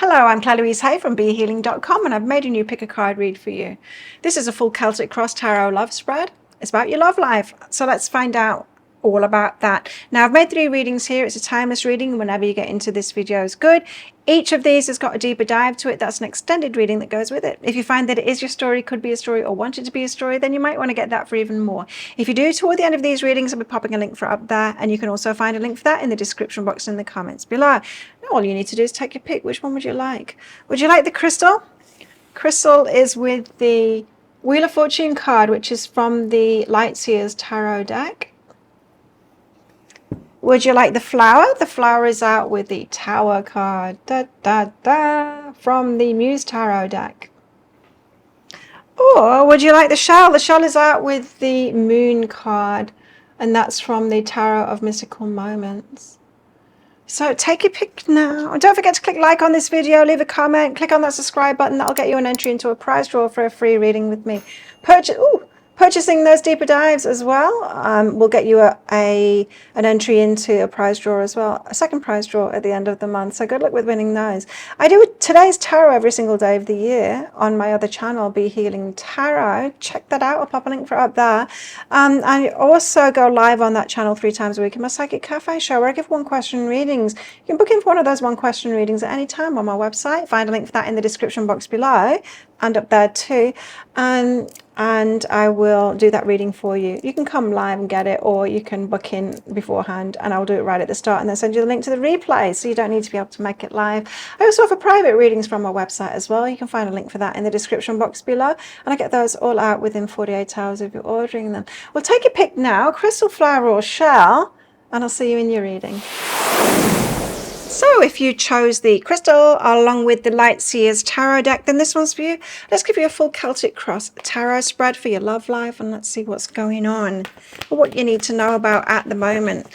Hello, I'm Claire Louise Hay from BeHealing.com, and I've made a new pick a card read for you. This is a full Celtic Cross Tarot love spread. It's about your love life, so let's find out all about that. Now, I've made 3 readings here. It's a timeless reading. Whenever you get into this video is good. Each of these has got a deeper dive to it. That's an extended reading that goes with it. If you find that it is your story, could be a story, or want it to be a story, then you might want to get that for even more. If you do, toward the end of these readings, I'll be popping a link for up there, and you can also find a link for that in the description box in the comments below. All you need to do is take your pick. Which one would you like? Would you like the crystal? Crystal is with the Wheel of Fortune card, which is from the Lightseers Tarot deck. Would you like the flower? The flower is out with the Tower card, from the Muse Tarot deck. Or would you like the shell? The shell is out with the Moon card, and that's from the Tarot of Mystical Moments. So take your pick now. And don't forget to click like on this video, leave a comment, click on that subscribe button. That'll get you an entry into a prize draw for a free reading with me. Purchasing those deeper dives as well will get you an entry into a prize draw as well, a second prize draw at the end of the month. So good luck with winning those. I do today's tarot every single day of the year on my other channel, Be Healing Tarot. Check that out. I'll pop a link for it up there. I also go live on that channel 3 times a week in my Psychic Cafe show, where I give 1 question readings. You can book in for one of those 1 question readings at any time on my website. Find a link for that in the description box below and up there too. And I will do that reading for you. You can come live and get it, or you can book in beforehand and I'll do it right at the start and then send you the link to the replay, so you don't need to be able to make it live. I also offer private readings from my website as well. You can find a link for that in the description box below, and I get those all out within 48 hours if you're ordering them. Well, take your pick now, crystal, flower or shell, and I'll see you in your reading. So if you chose the crystal along with the Lightseers Tarot deck, then this one's for you. Let's give you a full Celtic Cross Tarot spread for your love life, and let's see what's going on, or what you need to know about at the moment.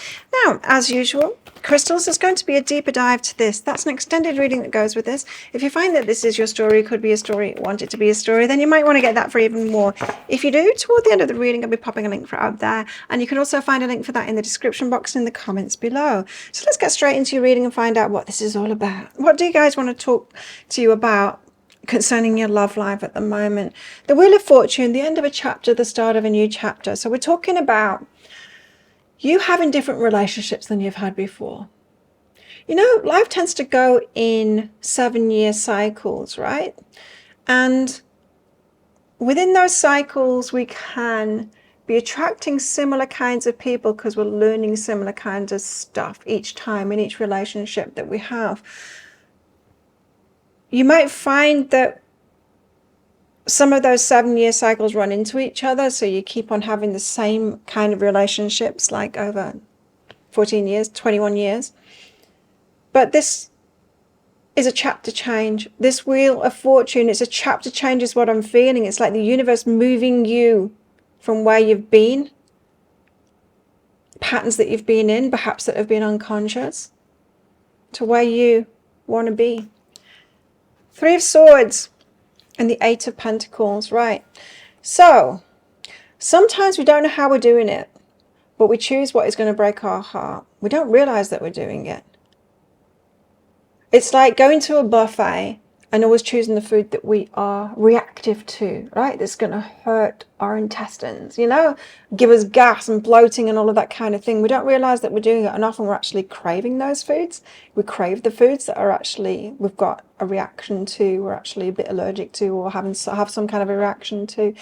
Now, as usual, crystals, there's going to be a deeper dive to this. That's an extended reading that goes with this. If you find that this is your story, could be a story, want it to be a story, then you might want to get that for even more. If you do, toward the end of the reading, I'll be popping a link for it up there, and you can also find a link for that in the description box in the comments below. So let's get straight into your reading and find out what this is all about. What do you guys want to talk to you about concerning your love life at the moment? The Wheel of Fortune, the end of a chapter, the start of a new chapter. So we're talking about you having different relationships than you've had before. You know, life tends to go in 7-year cycles, right? And within those cycles, we can be attracting similar kinds of people because we're learning similar kinds of stuff each time in each relationship that we have. You might find that some of those 7-year cycles run into each other, so you keep on having the same kind of relationships like over 14 years, 21 years. But this is a chapter change. This Wheel of Fortune is a chapter change is what I'm feeling. It's like the universe moving you from where you've been, patterns that you've been in, perhaps that have been unconscious, to where you want to be. 3 of Swords and the 8 of Pentacles, right? So sometimes we don't know how we're doing it, but we choose what is going to break our heart. We don't realize that we're doing it. It's like going to a buffet and always choosing the food that we are reactive to, right? That's going to hurt our intestines, you know, give us gas and bloating and all of that kind of thing. We don't realize that we're doing it, and often we're actually craving those foods. We crave the foods that are actually, we've got a reaction to, we're actually a bit allergic to, or have some kind of a reaction to.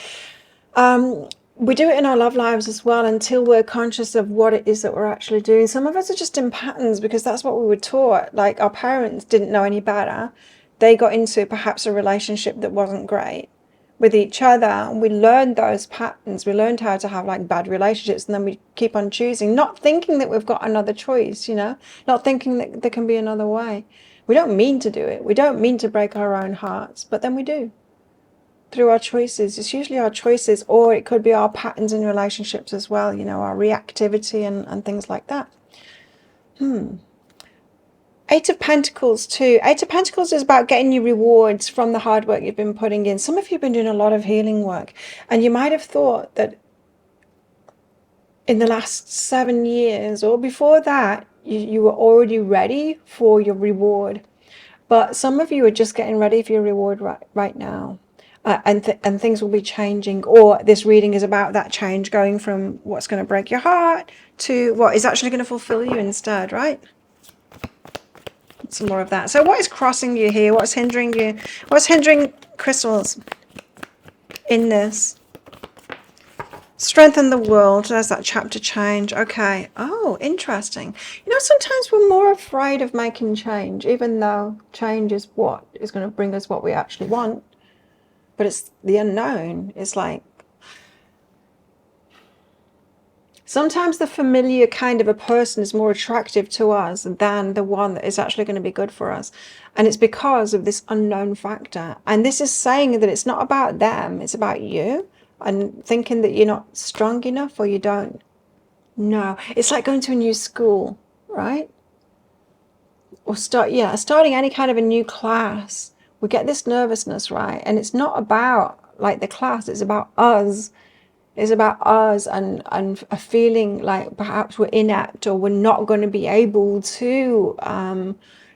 We do it in our love lives as well until we're conscious of what it is that we're actually doing. Some of us are just in patterns because that's what we were taught. Like, our parents didn't know any better. They got into perhaps a relationship that wasn't great with each other, and we learned those patterns. We learned how to have like bad relationships, and then we keep on choosing, not thinking that we've got another choice, you know, not thinking that there can be another way. We don't mean to do it. We don't mean to break our own hearts, but then we do. Through our choices. It's usually our choices, or it could be our patterns in relationships as well, you know, our reactivity and things like that. 8 of Pentacles too. 8 of Pentacles is about getting you rewards from the hard work you've been putting in. Some of you have been doing a lot of healing work, and you might have thought that in the last 7 years or before that, you were already ready for your reward. But some of you are just getting ready for your reward right now. And things will be changing, or this reading is about that change, going from what's going to break your heart to what is actually going to fulfill you instead, right? Some more of that. So what is crossing you here? What's hindering you? What's hindering crystals in this? Strengthen the world. There's that chapter change. Okay. Oh, interesting. You know, sometimes we're more afraid of making change, even though change is what is going to bring us what we actually want. But it's the unknown. It's like sometimes the familiar kind of a person is more attractive to us than the one that is actually going to be good for us. And it's because of this unknown factor. And this is saying that it's not about them, it's about you. And thinking that you're not strong enough or you don't know. It's like going to a new school, right? Or starting any kind of a new class. We get this nervousness, right? And it's not about like the class, it's about us. It's about us and a feeling like perhaps we're inept or we're not going to be able to,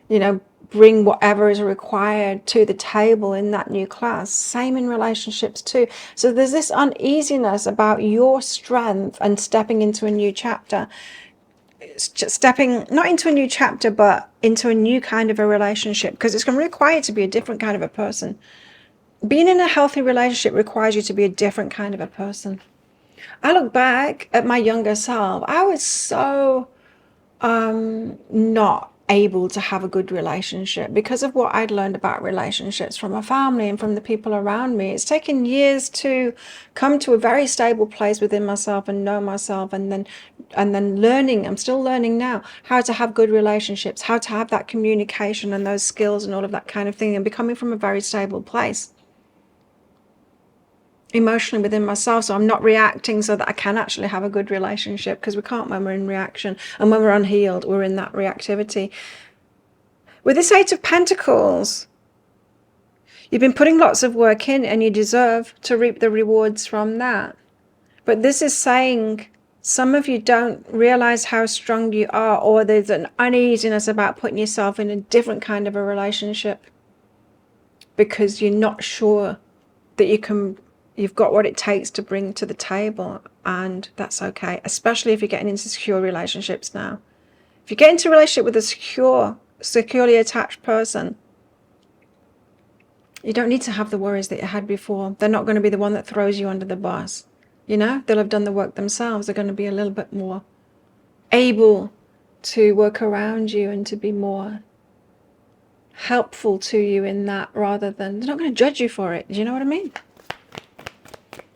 you know, bring whatever is required to the table in that new class. Same in relationships too. So there's this uneasiness about your strength and stepping into a new chapter. Stepping not into a new chapter, but into a new kind of a relationship, because it's going to require you to be a different kind of a person. Being in a healthy relationship requires you to be a different kind of a person. I look back at my younger self. I was so not able to have a good relationship because of what I'd learned about relationships from my family and from the people around me. It's taken years to come to a very stable place within myself and know myself, and then learning, I'm still learning now, how to have good relationships, how to have that communication and those skills and all of that kind of thing, and becoming from a very stable place emotionally within myself, so I'm not reacting, so that I can actually have a good relationship, because we can't when we're in reaction, and when we're unhealed we're in that reactivity. With this Eight of Pentacles, you've been putting lots of work in and you deserve to reap the rewards from that. But this is saying some of you don't realize how strong you are, or there's an uneasiness about putting yourself in a different kind of a relationship because you're not sure that you've got what it takes to bring to the table. And that's okay, especially if you're getting into secure relationships now. If you get into a relationship with a securely attached person, you don't need to have the worries that you had before. They're not going to be the one that throws you under the bus. You know, they'll have done the work themselves. They're going to be a little bit more able to work around you and to be more helpful to you in that, rather than, they're not going to judge you for it. Do you know what I mean?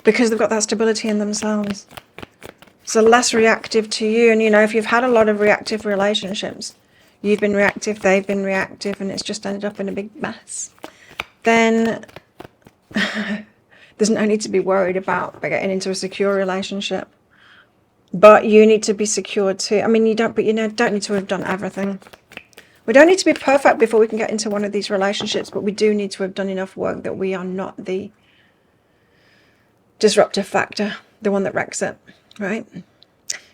Because they've got that stability in themselves. So less reactive to you. And you know, if you've had a lot of reactive relationships, you've been reactive, they've been reactive, and it's just ended up in a big mess, then there's no need to be worried about getting into a secure relationship. But you need to be secure too. I mean, you don't need to have done everything. We don't need to be perfect before we can get into one of these relationships, but we do need to have done enough work that we are not the disruptive factor, the one that wrecks it, right?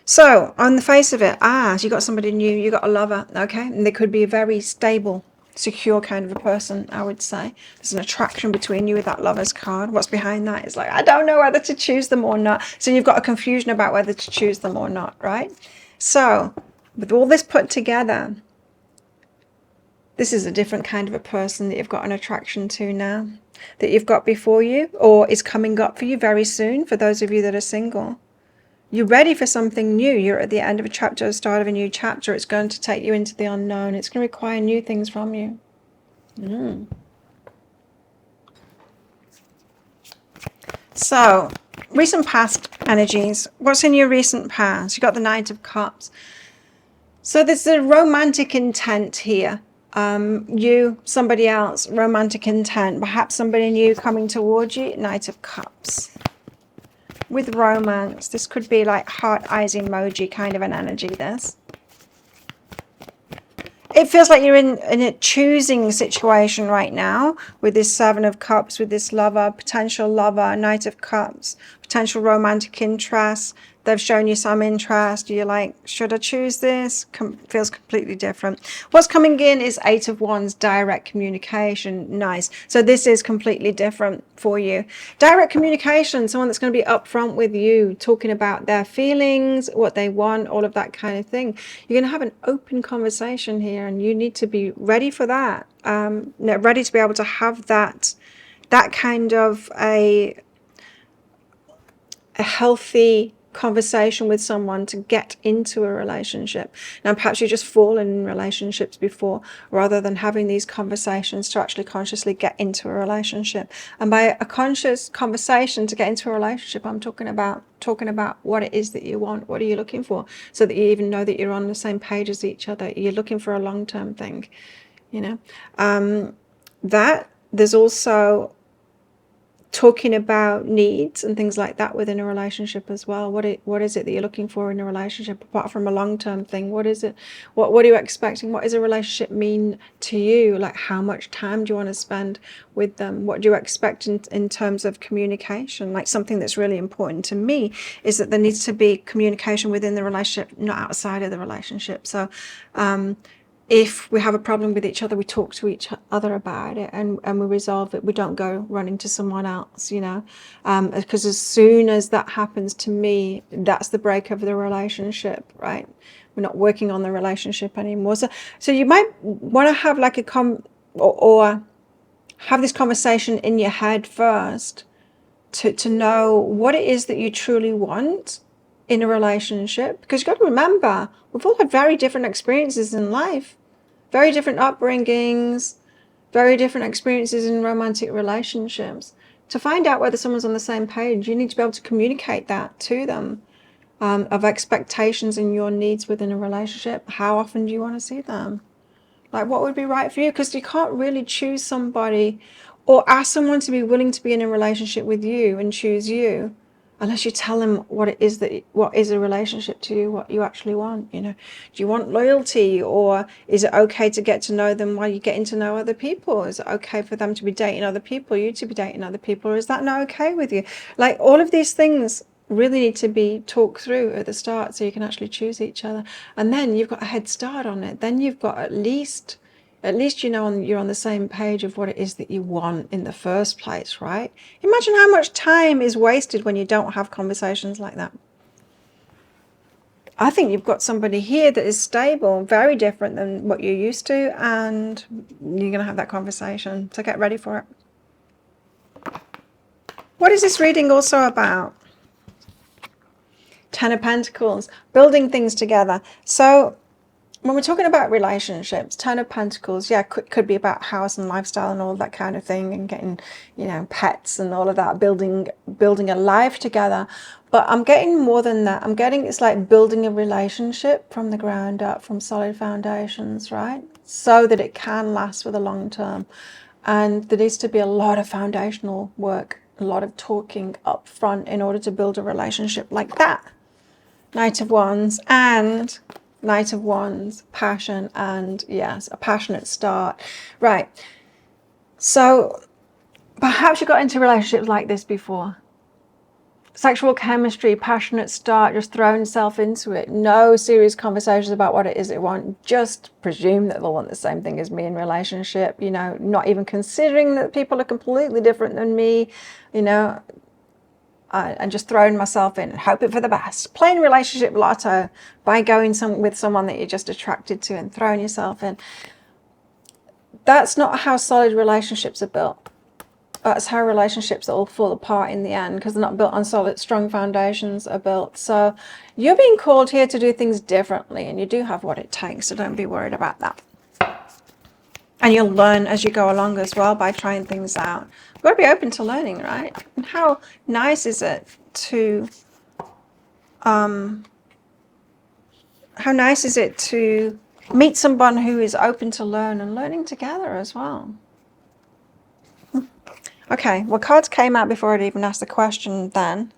So on the face of it, so you got somebody new, you got a lover, okay? And they could be a very stable, secure kind of a person, I would say. There's an attraction between you with that Lover's card. What's behind that is like, I don't know whether to choose them or not. So you've got a confusion about whether to choose them or not, right? So with all this put together, this is a different kind of a person that you've got an attraction to now, that you've got before you, or is coming up for you very soon. For those of you that are single, you're ready for something new. You're at the end of a chapter, the start of a new chapter. It's going to take you into the unknown. It's going to require new things from you. So, recent past energies. What's in your recent past? You've got the Knight of Cups. So there's a romantic intent here. You, somebody else, romantic intent. Perhaps somebody new coming towards you. Knight of Cups. With romance, this could be like heart eyes emoji kind of an energy, this. It feels like you're in a choosing situation right now with this Seven of Cups, with this lover, potential lover, Knight of Cups, potential romantic interest. they've shown you some interest, you're like, should I choose this? Feels completely different. What's coming in is Eight of Wands, direct communication. Nice. So this is completely different for you. Direct communication, someone that's going to be upfront with you, talking about their feelings, what they want, all of that kind of thing. You're going to have an open conversation here, and you need to be ready for that. Ready to be able to have that kind of a healthy conversation with someone to get into a relationship. Now, perhaps you just fallen in relationships before, rather than having these conversations to actually consciously get into a relationship. And by a conscious conversation to get into a relationship, I'm talking about what it is that you want, what are you looking for, so that you even know that you're on the same page as each other. You're looking for a long-term thing, that there's also talking about needs and things like that within a relationship as well. What is it that you're looking for in a relationship, apart from a long-term thing? What is it? What are you expecting? What does a relationship mean to you? Like, how much time do you want to spend with them? What do you expect in terms of communication? Like, something that's really important to me is that there needs to be communication within the relationship, not outside of the relationship. So if we have a problem with each other, we talk to each other about it, and we resolve it. We don't go running to someone else, because as soon as that happens to me, that's the break of the relationship, right? We're not working on the relationship anymore. So you might want to have like or have this conversation in your head first to know what it is that you truly want in a relationship, because you've got to remember, we've all had very different experiences in life, very different upbringings, very different experiences in romantic relationships. To find out whether someone's on the same page, you need to be able to communicate that to them, of expectations and your needs within a relationship. How often do you want to see them? Like, what would be right for you? Because you can't really choose somebody or ask someone to be willing to be in a relationship with you and choose you, unless you tell them what is a relationship to you, what you actually want. Do you want loyalty, or is it okay to get to know them while you're getting to know other people? Is it okay for them to be dating other people, you to be dating other people, or is that not okay with you? Like, all of these things really need to be talked through at the start, so you can actually choose each other, and then you've got a head start on it. Then you've got at least you're on the same page of what it is that you want in the first place, right? Imagine how much time is wasted when you don't have conversations like that. I think you've got somebody here that is stable, very different than what you're used to, and you're going to have that conversation. So get ready for it. What is this reading also about? Ten of Pentacles, building things together. So when we're talking about relationships, Ten of Pentacles, could be about house and lifestyle and all that kind of thing, and getting, pets and all of that, building a life together. But I'm getting more than that. I'm getting, it's like building a relationship from the ground up, from solid foundations, right? So that it can last for the long term. And there needs to be a lot of foundational work, a lot of talking up front in order to build a relationship like that. Knight of Wands and Knight of Wands, passion, and yes, a passionate start. Right. So perhaps you got into relationships like this before. Sexual chemistry, passionate start, just throwing yourself into it. No serious conversations about what it is they want. Just presume that they'll want the same thing as me in relationship, not even considering that people are completely different than me, and just throwing myself in and hoping for the best. Playing relationship lotto by going with someone that you're just attracted to and throwing yourself in. That's not how solid relationships are built. That's how relationships all fall apart in the end, because they're not built on solid, strong foundations are built. So you're being called here to do things differently, and you do have what it takes, so don't be worried about that. And you'll learn as you go along as well by trying things out. You've got to be open to learning, right? And how nice is it to meet someone who is open to learn and learning together as well. Okay, well, cards came out before I'd even asked the question then.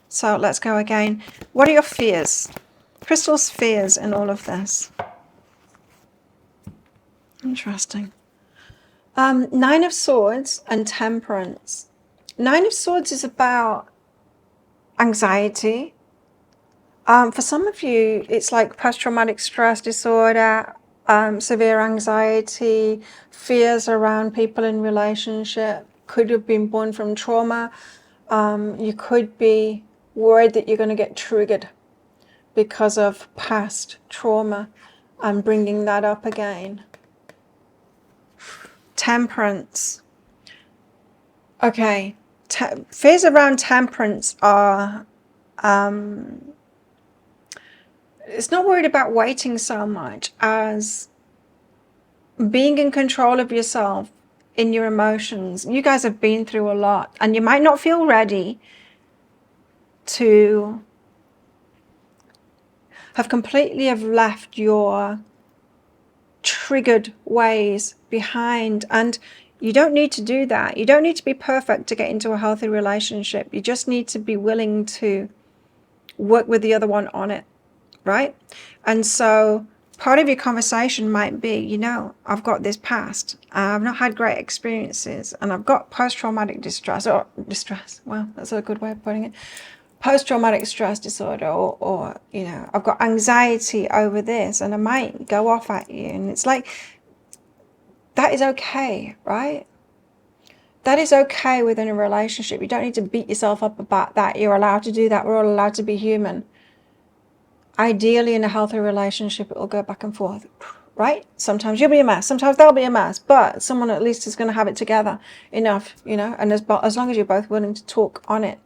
So let's go again. What are your fears? Crystal's fears in all of this. Interesting. Nine of Swords and Temperance. Nine of Swords is about anxiety, For some of you, it's like post-traumatic stress disorder, severe anxiety, fears around people in relationship, could have been born from trauma. You could be worried that you're going to get triggered because of past trauma and bringing that up again. Temperance. Okay, fears around temperance are, it's not worried about waiting so much as being in control of yourself in your emotions. You guys have been through a lot, and you might not feel ready to have completely have left your triggered ways behind. And you don't need to do that. You don't need to be perfect to get into a healthy relationship. You just need to be willing to work with the other one on it, right? And so part of your conversation might be, you know, I've got this past, I've not had great experiences, and I've got post-traumatic distress, well, that's a good way of putting it, post-traumatic stress disorder, or you know, I've got anxiety over this, and I might go off at you. And it's like, that is okay, right? That is okay within a relationship. You don't need to beat yourself up about that. You're allowed to do that. We're all allowed to be human. Ideally, in a healthy relationship, it will go back and forth, right? Sometimes you'll be a mess, sometimes they'll be a mess, but someone at least is going to have it together enough, you know, and as long as you're both willing to talk on it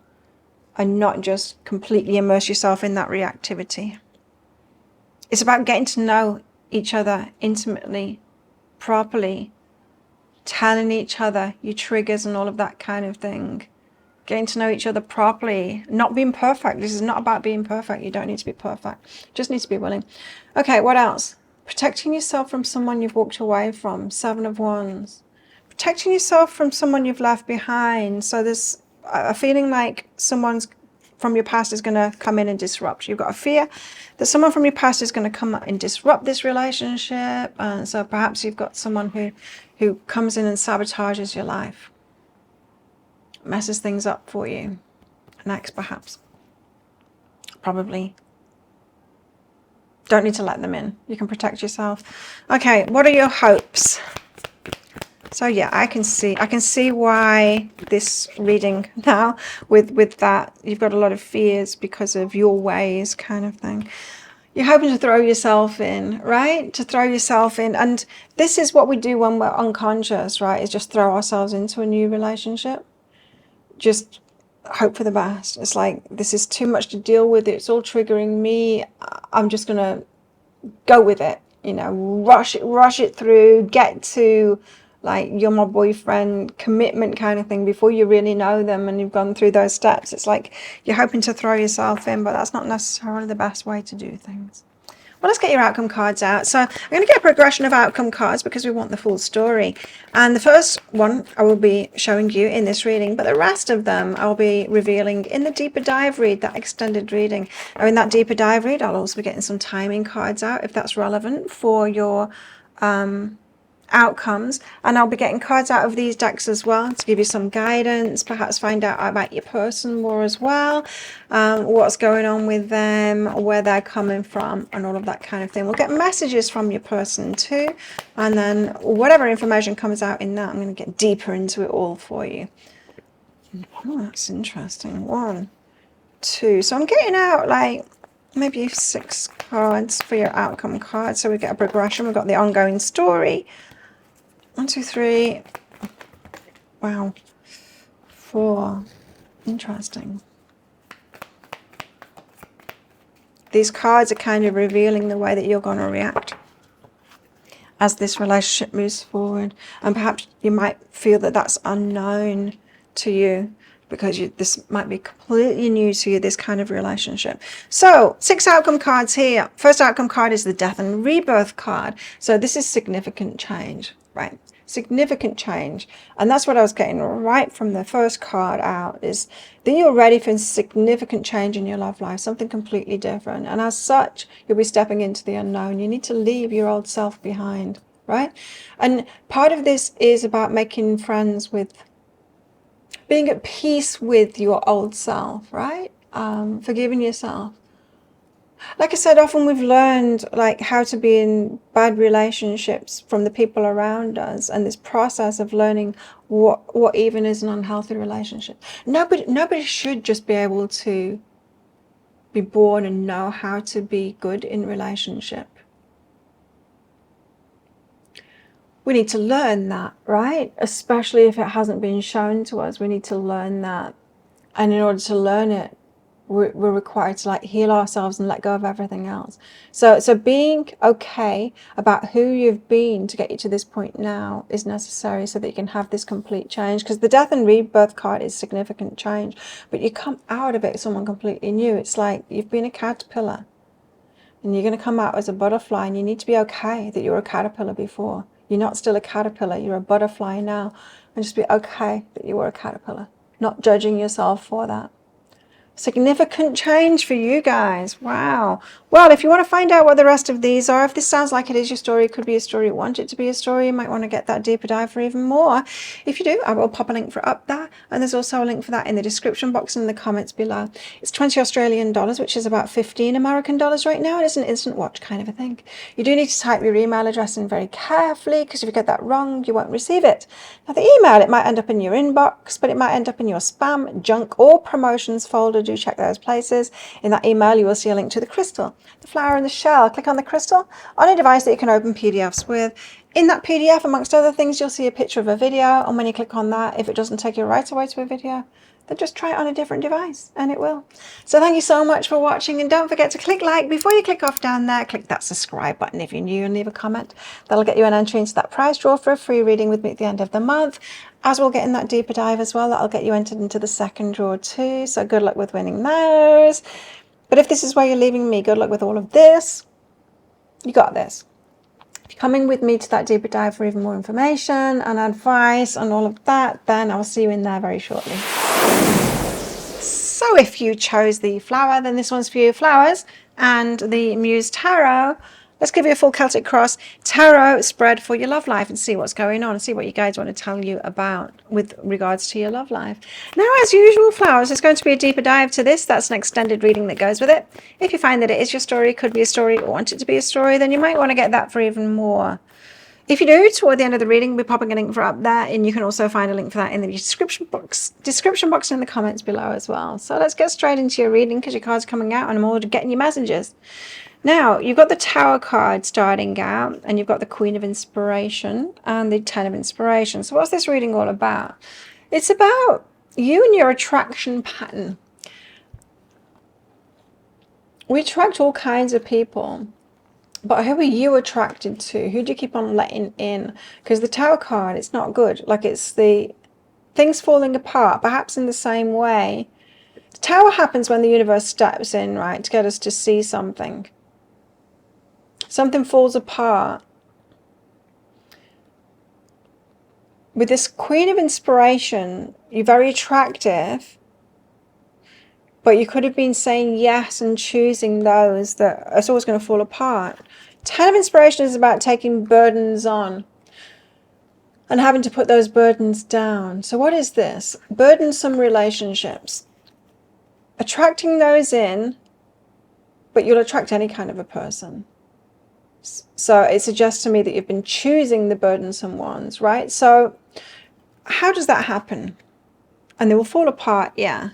and not just completely immerse yourself in that reactivity. It's about getting to know each other intimately, properly, telling each other your triggers and all of that kind of thing. Getting to know each other properly, not being perfect. This is not about being perfect. You don't need to be perfect. Just need to be willing. Okay, what else? Protecting yourself from someone you've walked away from. 7 of Wands. Protecting yourself from someone you've left behind. So there's a feeling like someone's from your past is going to come in and disrupt. You've got a fear that someone from your past is going to come and disrupt this relationship. And so perhaps you've got someone who comes in and sabotages your life, messes things up for you. An ex, perhaps. Probably. Don't need to let them in. You can protect yourself. Okay, what are your hopes? So yeah, I can see why this reading now with that, you've got a lot of fears because of your ways kind of thing. You're hoping to throw yourself in, right? To throw yourself in. And this is what we do when we're unconscious, right? Is just throw ourselves into a new relationship. Just hope for the best. It's like, this is too much to deal with. It's all triggering me. I'm just going to go with it, you know, rush it through, get to like you're my boyfriend commitment kind of thing before you really know them and you've gone through those steps. It's like you're hoping to throw yourself in, but that's not necessarily the best way to do things. Well, let's get your outcome cards out. So I'm going to get a progression of outcome cards because we want the full story. And the first one I will be showing you in this reading, but the rest of them I'll be revealing in the deeper dive read, that extended reading. Now in that deeper dive read, I'll also be getting some timing cards out if that's relevant for your outcomes, and I'll be getting cards out of these decks as well to give you some guidance, perhaps find out about your person more as well, what's going on with them, where they're coming from, and all of that kind of thing. We'll get messages from your person too, and then whatever information comes out in that, I'm going to get deeper into it all for you. Oh, that's interesting. 1, 2, so I'm getting out like maybe 6 cards for your outcome card. So we get a progression, we've got the ongoing story. 1, 2, 3. Wow. 4. Interesting. These cards are kind of revealing the way that you're going to react as this relationship moves forward. And perhaps you might feel that that's unknown to you because this might be completely new to you, this kind of relationship. So 6 outcome cards here. First outcome card is the death and rebirth card. So this is significant change, right? Significant change. And that's what I was getting right from the first card out, is that you're ready for significant change in your love life, something completely different. And as such, you'll be stepping into the unknown. You need to leave your old self behind, right? And part of this is about making friends with, being at peace with your old self, right? Forgiving yourself. Like I said, often we've learned like how to be in bad relationships from the people around us, and this process of learning what even is an unhealthy relationship. Nobody should just be able to be born and know how to be good in relationship. We need to learn that, right? Especially if it hasn't been shown to us, we need to learn that. And in order to learn it, we're required to like heal ourselves and let go of everything else. So being okay about who you've been to get you to this point now is necessary so that you can have this complete change. Because the death and rebirth card is significant change, but you come out of it someone completely new. It's like you've been a caterpillar and you're going to come out as a butterfly, and you need to be okay that you were a caterpillar before. You're not still a caterpillar, you're a butterfly now. And just be okay that you were a caterpillar, not judging yourself for that. Significant change for you guys. Wow. Well, if you want to find out what the rest of these are, if this sounds like it is your story, it could be a story, you want it to be a story, you might want to get that deeper dive for even more. If you do, I will pop a link for up there, and there's also a link for that in the description box and in the comments below. It's 20 Australian dollars, which is about 15 American dollars right now. It's an instant watch kind of a thing. You do need to type your email address in very carefully, because if you get that wrong, you won't receive it. Now the email, it might end up in your inbox, but it might end up in your spam, junk, or promotions folder. Do check those places. In that email, you will see a link to the crystal, the flower, and the shell. Click on the crystal on a device that you can open PDFs with. In that PDF, amongst other things, you'll see a picture of a video, and when you click on that, if it doesn't take you right away to a video, then just try it on a different device and it will. So thank you so much for watching, and don't forget to click like before you click off down there. Click that subscribe button if you're new and leave a comment. That'll get you an entry into that prize draw for a free reading with me at the end of the month. As we'll get in that deeper dive as well, that'll get you entered into the second draw too. So good luck with winning those. But if this is where you're leaving me, good luck with all of this. You got this. If you're coming with me to that deeper dive for even more information and advice and all of that, then I'll see you in there very shortly. So if you chose the flower, then this one's for you, flowers, and the Muse Tarot. Let's give you a full Celtic Cross Tarot spread for your love life and see what's going on and see what you guys want to tell you about with regards to your love life. Now, as usual, flowers, there's going to be a deeper dive to this. That's an extended reading that goes with it. If you find that it is your story, could be a story, or want it to be a story, then you might want to get that for even more. If you do, toward the end of the reading, we're popping a link for up there, and you can also find a link for that in the description box and in the comments below as well. So let's get straight into your reading, because your cards are coming out and I'm already getting your messages. Now, you've got the Tower card starting out, and you've got the Queen of Inspiration and the Ten of Inspiration. So what's this reading all about? It's about you and your attraction pattern. We attract all kinds of people. But who are you attracted to? Who do you keep on letting in? Because the Tower card, it's not good. Like, it's the things falling apart, perhaps in the same way. The Tower happens when the universe steps in, right, to get us to see something. Something falls apart. With this Queen of Inspiration, you're very attractive, but you could have been saying yes and choosing those that it's always going to fall apart. Ten of Inspiration is about taking burdens on and having to put those burdens down. So what is this? Burdensome relationships. Attracting those in, but you'll attract any kind of a person. So it suggests to me that you've been choosing the burdensome ones, right? So how does that happen? And they will fall apart, yeah.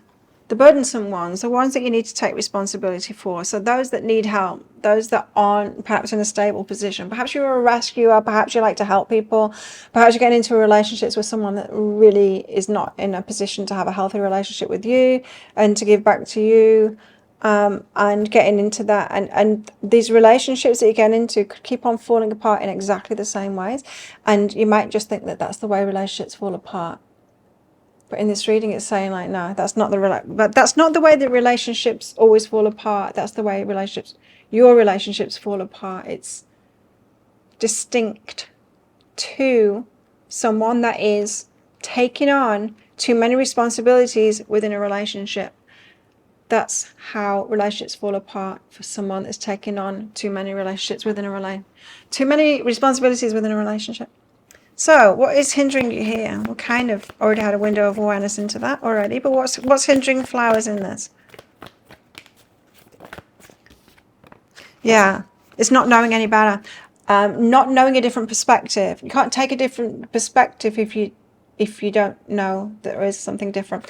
The burdensome ones, the ones that you need to take responsibility for. So those that need help, those that aren't perhaps in a stable position. Perhaps you're a rescuer, perhaps you like to help people. Perhaps you're getting into relationships with someone that really is not in a position to have a healthy relationship with you and to give back to you. And getting into that, and these relationships that you get into could keep on falling apart in exactly the same ways, and you might just think that that's the way relationships fall apart. But in this reading, it's saying like, no, that's not the way that relationships always fall apart. That's the way your relationships fall apart. It's distinct to someone that is taking on too many responsibilities within a relationship. That's how relationships fall apart for someone that's taking on too many relationships within too many responsibilities within a relationship. So what is hindering you here? We kind of already had a window of awareness into that already, but what's hindering flowers in this? Yeah, it's not knowing any better. Not knowing a different perspective. You can't take a different perspective if you don't know that there is something different.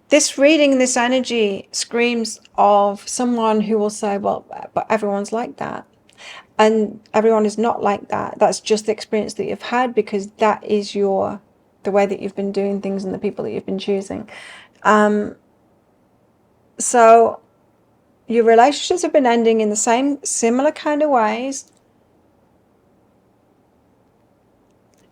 This reading, this energy screams of someone who will say, well, but everyone's like that. And everyone is not like that. That's just the experience that you've had, because that is the way that you've been doing things and the people that you've been choosing. So your relationships have been ending in the similar kind of ways.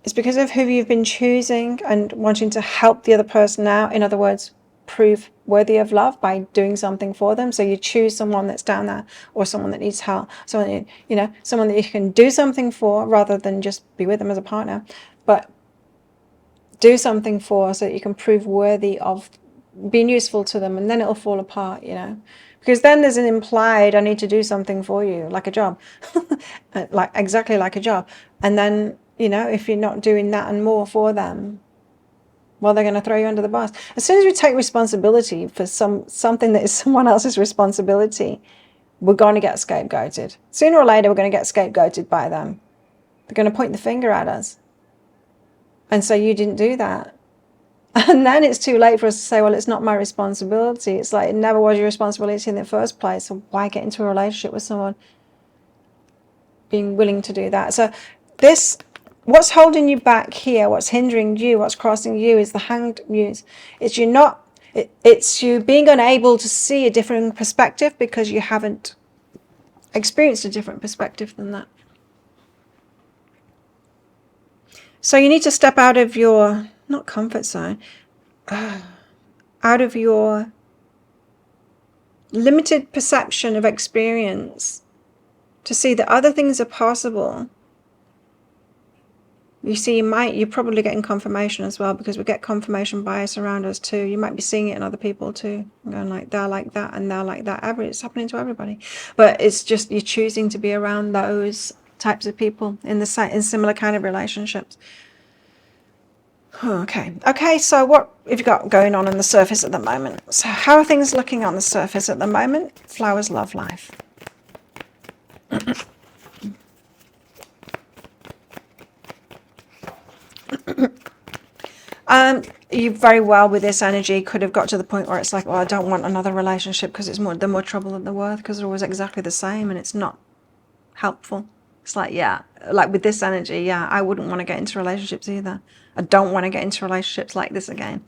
It's because of who you've been choosing and wanting to help the other person out. In other words, prove worthy of love by doing something for them. So you choose someone that's down there, or someone that needs help, someone that you can do something for rather than just be with them as a partner, but do something for, so that you can prove worthy of being useful to them, and then it'll fall apart, because then there's an implied, I need to do something for you, like a job, like exactly like a job. And then, if you're not doing that and more for them, well, they're going to throw you under the bus. As soon as we take responsibility for something that is someone else's responsibility, we're going to get scapegoated. Sooner or later, we're going to get scapegoated by them. They're going to point the finger at us and say, you didn't do that. And then it's too late for us to say, well, it's not my responsibility. It's like, it never was your responsibility in the first place. So why get into a relationship with someone being willing to do that? So what's holding you back here, what's hindering you, what's crossing you, is the Hanged Muse. It's you being unable to see a different perspective because you haven't experienced a different perspective than that. So you need to step out of your, not comfort zone, out of your limited perception of experience to see that other things are possible. You see, you're probably getting confirmation as well, because we get confirmation bias around us too. You might be seeing it in other people too, going like, they're like that and they're like that. It's happening to everybody, but it's just you're choosing to be around those types of people in similar kind of relationships. Okay, so what have you got going on the surface at the moment? So how are things looking on the surface at the moment? Flowers, love life. You very well, with this energy, could have got to the point where it's like, well, I don't want another relationship because they're more trouble than they're worth, because they're always exactly the same and it's not helpful. It's like, yeah, like with this energy, yeah, I wouldn't want to get into relationships either. I don't want to get into relationships like this again.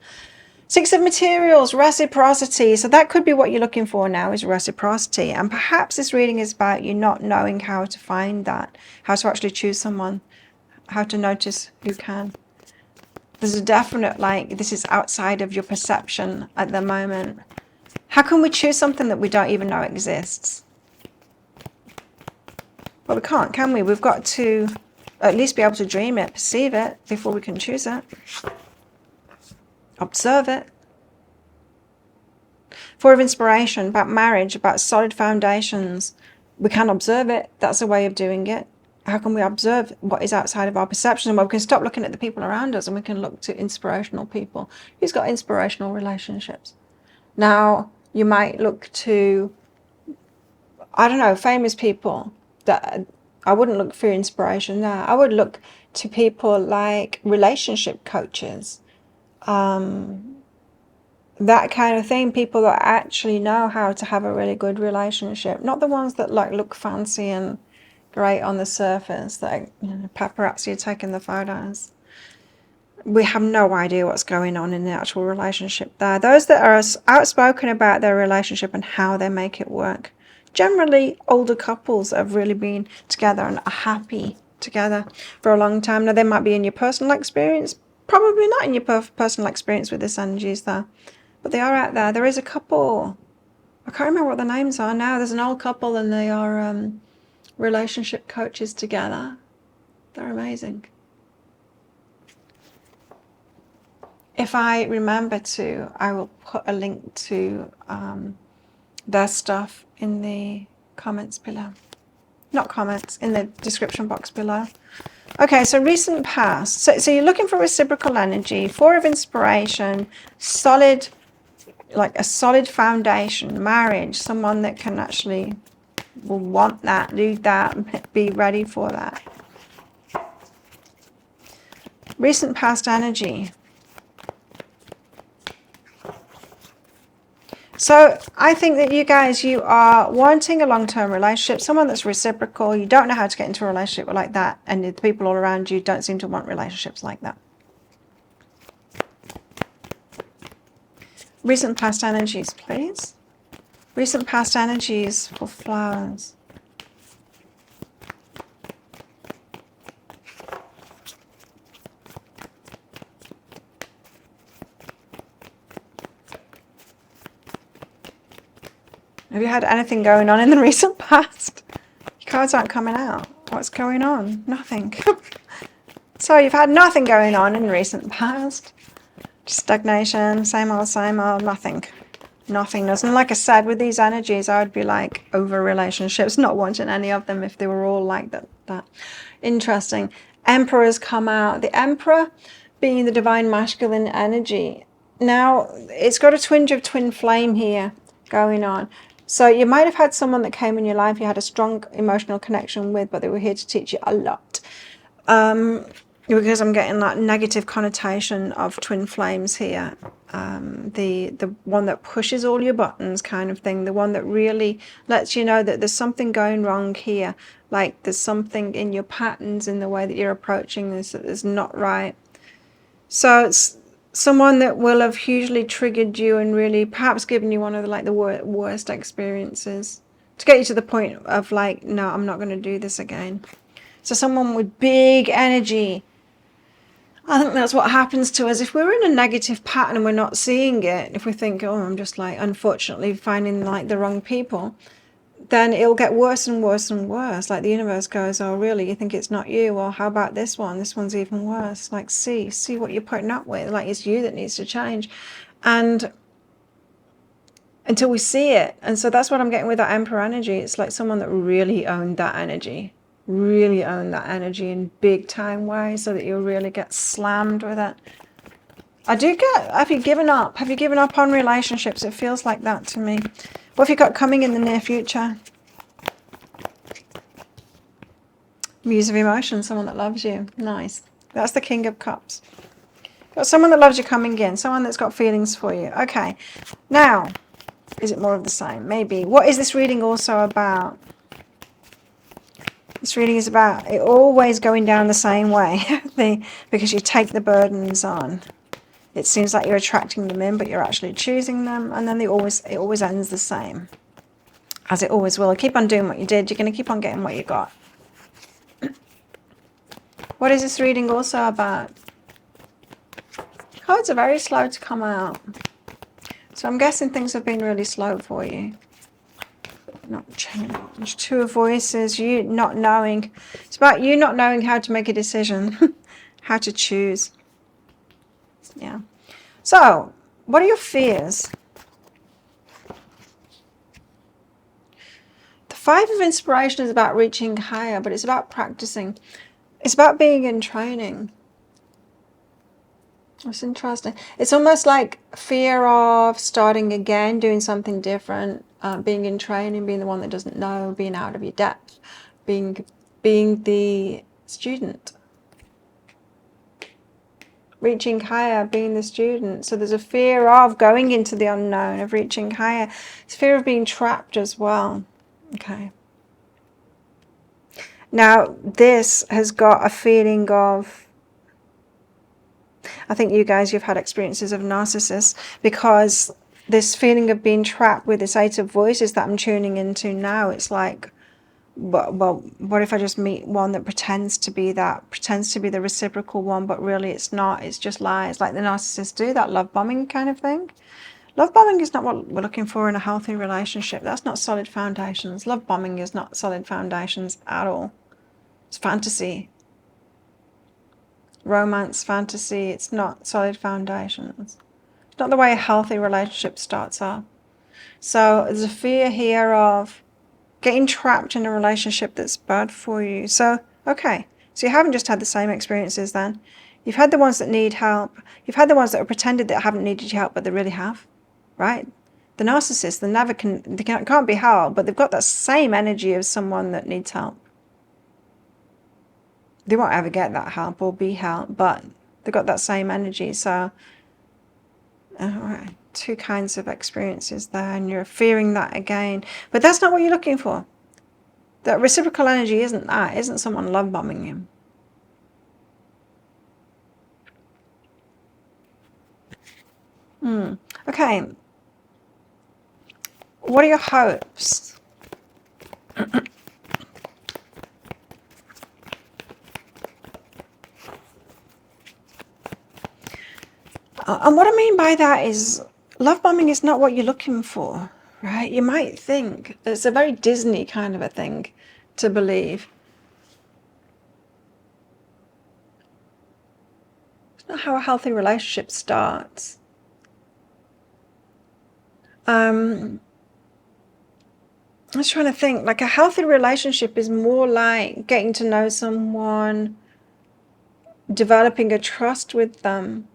Six of Materials, reciprocity. So that could be what you're looking for now, is reciprocity. And perhaps this reading is about you not knowing how to find that, how to actually choose someone, how to notice who can. There's a definite, this is outside of your perception at the moment. How can we choose something that we don't even know exists? Well, we can't, can we? We've got to at least be able to dream it, perceive it, before we can choose it. Observe it. Four of Inspiration, about marriage, about solid foundations. We can observe it. That's a way of doing it. How can we observe what is outside of our perception? Well, we can stop looking at the people around us and we can look to inspirational people. Who's got inspirational relationships? Now, you might look to, I don't know, famous people. That I wouldn't look for inspiration there. I would look to people like relationship coaches, that kind of thing. People that actually know how to have a really good relationship, not the ones that look fancy and great on the surface, that paparazzi are taking the photos. We have no idea what's going on in the actual relationship there. Those that are outspoken about their relationship and how they make it work. Generally, older couples that have really been together and are happy together for a long time. Now, they might be in your personal experience, probably not in your personal experience with this energies there, but they are out there. There is a couple, I can't remember what the names are now. There's an old couple and they are relationship coaches together. They're amazing. If I remember to, I will put a link to their stuff in the comments below. Not comments, in the description box below. Okay, so recent past. So you're looking for reciprocal energy. Four of Inspiration, solid, like a solid foundation, marriage, someone that can actually will want that, need that, and be ready for that. Recent past energy. So I think that you guys, you are wanting a long-term relationship, someone that's reciprocal. You don't know how to get into a relationship like that, and the people all around you don't seem to want relationships like that. Recent past energies, please. Recent past energies for flowers. Have you had anything going on in the recent past? Your cards aren't coming out. What's going on? Nothing. So you've had nothing going on in the recent past. Just stagnation, same old, nothing. Nothingness. And like I said, with these energies, I would be like over relationships, not wanting any of them if they were all like that. Interesting. Emperor has come out. The Emperor being the divine masculine energy. Now, it's got a twinge of twin flame here going on. So you might have had someone that came in your life you had a strong emotional connection with, but they were here to teach you a lot. Because I'm getting that negative connotation of twin flames here. The one that pushes all your buttons kind of thing. The one that really lets you know that there's something going wrong here. Like there's something in your patterns, in the way that you're approaching this, that is not right. So it's someone that will have hugely triggered you and really perhaps given you one of the worst experiences to get you to the point of like, no, I'm not going to do this again. So someone with big energy. I think that's what happens to us if we're in a negative pattern and we're not seeing it. If we think, oh, I'm just like unfortunately finding like the wrong people, then it'll get worse and worse and worse. Like the universe goes, oh really, you think it's not you? Well, how about this one? This one's even worse. Like see what you're putting up with. Like it's you that needs to change. And until we see it. And so that's what I'm getting with that Emperor energy. It's like someone that really owned that energy. Really own that energy in big time ways so that you'll really get slammed with it. I do get, have you given up? Have you given up on relationships? It feels like that to me. What have you got coming in the near future? Muse of Emotion, someone that loves you. Nice. That's the King of Cups. Got someone that loves you coming in. Someone that's got feelings for you. Okay. Now, is it more of the same? Maybe. What is this reading also about? This reading is about it always going down the same way because you take the burdens on. It seems like you're attracting them in, but you're actually choosing them, and then it always ends the same, as it always will. Keep on doing what you did. You're going to keep on getting what you got. What is this reading also about? Cards are very slow to come out, so I'm guessing things have been really slow for you. Not change. Two of Voices, you not knowing. It's about you not knowing how to make a decision, how to choose. Yeah. So, what are your fears? The Five of Inspiration is about reaching higher, but it's about practicing. It's about being in training. That's interesting. It's almost like fear of starting again, doing something different, being in training, being the one that doesn't know, being out of your depth, being the student. Reaching higher, being the student. So there's a fear of going into the unknown, of reaching higher. It's fear of being trapped as well. Okay. Now, this has got a feeling of, I think you guys, you've had experiences of narcissists, because this feeling of being trapped with this Eight of Voices that I'm tuning into now, it's like, well, what if I just meet one that pretends to be the reciprocal one, but really it's not, it's just lies, like the narcissists do, that love bombing kind of thing. Love bombing is not what we're looking for in a healthy relationship. That's not solid foundations. Love bombing is not solid foundations at all. It's fantasy. Romance, fantasy, it's not solid foundations. It's not the way a healthy relationship starts off. So there's a fear here of getting trapped in a relationship that's bad for you. So, okay, so you haven't just had the same experiences then. You've had the ones that need help. You've had the ones that are pretended that haven't needed your help, but they really have, right? The narcissist, they can't be helped, but they've got that same energy of someone that needs help. They won't ever get that help or be helped, but they've got that same energy. So, two kinds of experiences there, and you're fearing that again. But that's not what you're looking for. That reciprocal energy isn't someone love bombing you. Okay. What are your hopes? And what I mean by that is love bombing is not what you're looking for, right? You might think it's a very Disney kind of a thing to believe. It's not how a healthy relationship starts. I was trying to think, like a healthy relationship is more like getting to know someone, developing a trust with them,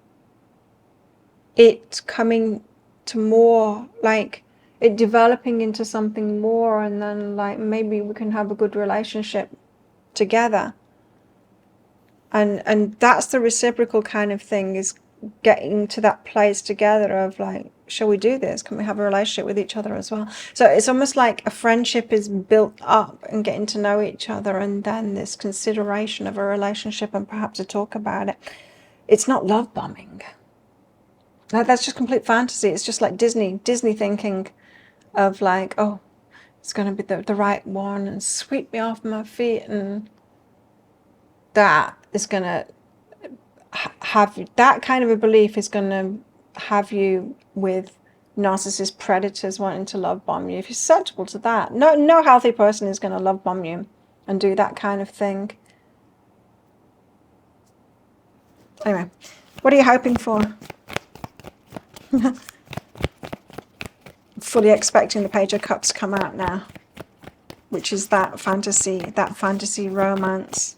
it coming to more, like it developing into something more, and then like maybe we can have a good relationship together. And that's the reciprocal kind of thing, is getting to that place together of like, shall we do this? Can we have a relationship with each other as well? So it's almost like a friendship is built up and getting to know each other, and then this consideration of a relationship and perhaps a talk about it. It's not love bombing. That's just complete fantasy. It's just like Disney thinking of like, oh, it's going to be the right one and sweep me off my feet, and that is going to have that kind of a belief is going to have you with narcissist predators wanting to love bomb you. If you're susceptible to that, no healthy person is going to love bomb you and do that kind of thing. Anyway, what are you hoping for? Fully expecting the Page of Cups to come out now, which is that fantasy romance.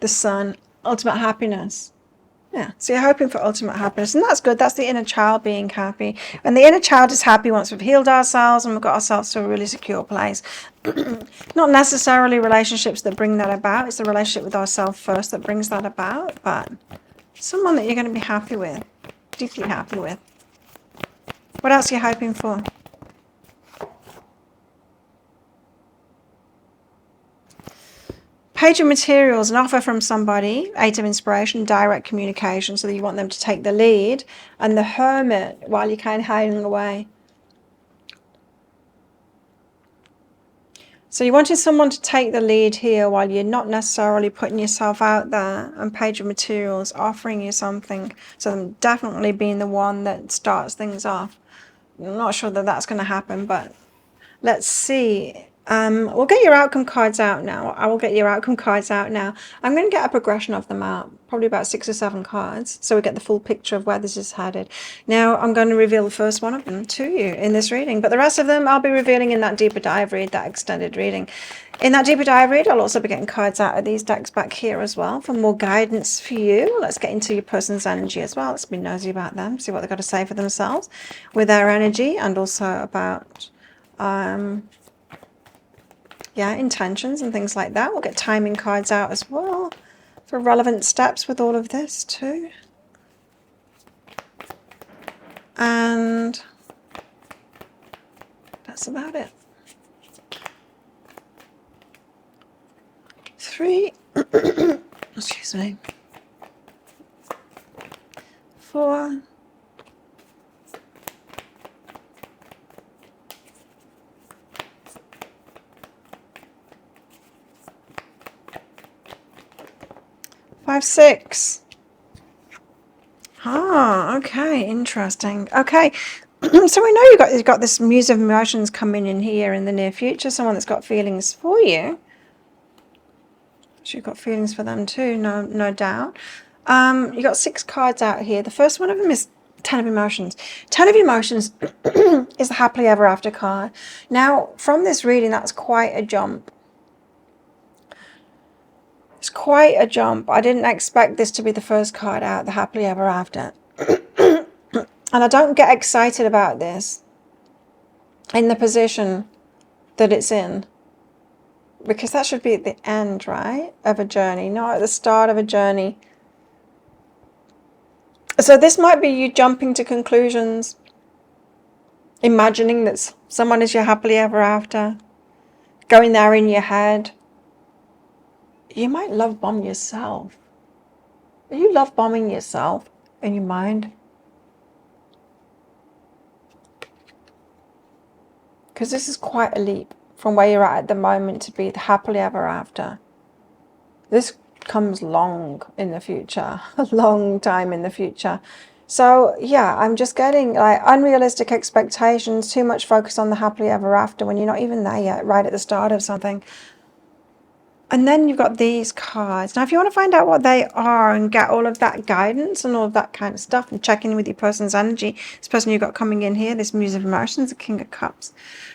The Sun, ultimate happiness. Yeah, so you're hoping for ultimate happiness, and that's good. That's the inner child being happy. And the inner child is happy once we've healed ourselves and we've got ourselves to a really secure place. Not necessarily relationships that bring that about. It's the relationship with ourselves first that brings that about, but someone that you're going to be happy with, deeply happy with. What else are you hoping for? Page of Materials, an offer from somebody, 8 of Inspiration, direct communication, so that you want them to take the lead, and the Hermit while you're kind of hiding away. So you wanted someone to take the lead here while you're not necessarily putting yourself out there, and Page of Materials offering you something, so them definitely being the one that starts things off. I'm not sure that that's going to happen, but let's see. We'll get your outcome cards out now. I will get your outcome cards out now. I'm going to get a progression of them out, probably about 6 or 7 cards, so we get the full picture of where this is headed. Now I'm going to reveal the first one of them to you in this reading, but the rest of them I'll be revealing in that deeper dive read, that extended reading. In that deeper dive read, I'll also be getting cards out of these decks back here as well for more guidance for you. Let's get into your person's energy as well. Let's be nosy about them, see what they've got to say for themselves with their energy, and also about intentions and things like that. We'll get timing cards out as well for relevant steps with all of this too. And that's about it. 3, excuse me, 4, 5, 6. Ah, okay, interesting. Okay, so we know you've got this muse of emotions coming in here in the near future. Someone that's got feelings for you. So you've got feelings for them too, no doubt. You got 6 cards out here. The first one of them is 10 of Emotions. 10 of Emotions is the happily ever after card. Now, from this reading, that's quite a jump. It's quite a jump. I didn't expect this to be the first card out, the happily ever after. And I don't get excited about this in the position that it's in, because that should be at the end, right, of a journey, not at the start of a journey. So this might be you jumping to conclusions, imagining that someone is your happily ever after, going there in your head. You might love bomb yourself. Are you love bombing yourself in your mind? Because this is quite a leap from where you're at the moment to be the happily ever after. This comes long in the future, a long time in the future. So yeah, I'm just getting like unrealistic expectations, too much focus on the happily ever after when you're not even there yet, right at the start of something. And then you've got these cards. Now, if you want to find out what they are and get all of that guidance and all of that kind of stuff and check in with your person's energy, this person you've got coming in here, this Muse of Emotions, the King of Cups,